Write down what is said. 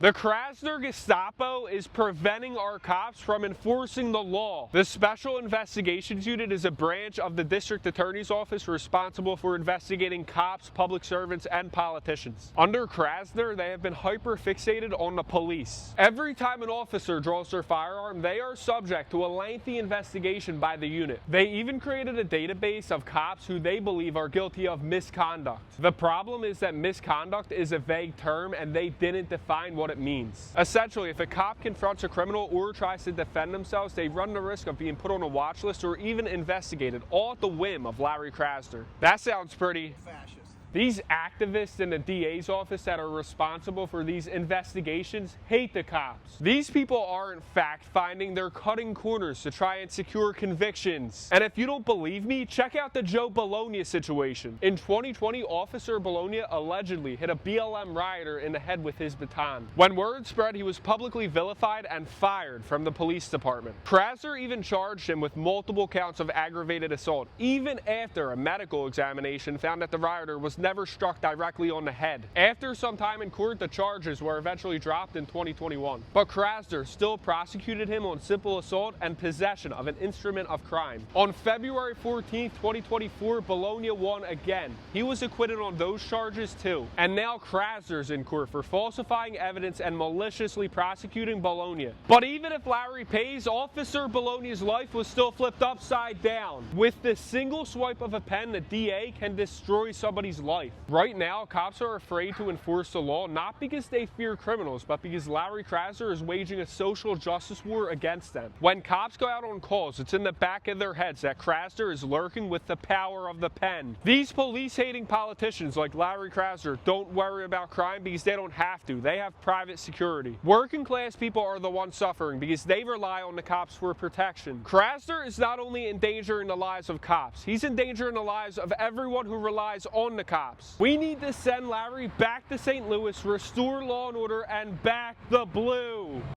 The Krasner Gestapo is preventing our cops from enforcing the law. The Special Investigations Unit is a branch of the District Attorney's Office responsible for investigating cops, public servants, and politicians. Under Krasner, they have been hyper-fixated on the police. Every time an officer draws their firearm, they are subject to a lengthy investigation by the unit. They even created a database of cops who they believe are guilty of misconduct. The problem is that misconduct is a vague term, and they didn't define what it means. Essentially, if a cop confronts a criminal or tries to defend themselves, they run the risk of being put on a watch list or even investigated, all at the whim of Larry Krasner. That sounds pretty fascist. These activists in the DA's office that are responsible for these investigations hate the cops. These people aren't fact-finding, they're cutting corners to try and secure convictions. And if you don't believe me, check out the Joe Bologna situation. In 2020, Officer Bologna allegedly hit a BLM rioter in the head with his baton. When word spread, he was publicly vilified and fired from the police department. Krasner even charged him with multiple counts of aggravated assault, even after a medical examination found that the rioter was never struck directly on the head. After some time in court, the charges were eventually dropped in 2021. But Krasner still prosecuted him on simple assault and possession of an instrument of crime. On February 14, 2024, Bologna won again. He was acquitted on those charges too. And now Krasner's in court for falsifying evidence and maliciously prosecuting Bologna. But even if Larry pays, Officer Bologna's life was still flipped upside down. With the single swipe of a pen, the DA can destroy somebody's life. Right now, cops are afraid to enforce the law, not because they fear criminals, but because Larry Krasner is waging a social justice war against them. When cops go out on calls, it's in the back of their heads that Krasner is lurking with the power of the pen. These police-hating politicians like Larry Krasner don't worry about crime because they don't have to. They have private security. Working class people are the ones suffering because they rely on the cops for protection. Krasner is not only endangering the lives of cops, he's endangering the lives of everyone who relies on the cops. We need to send Larry back to St. Louis, restore law and order, and back the blue.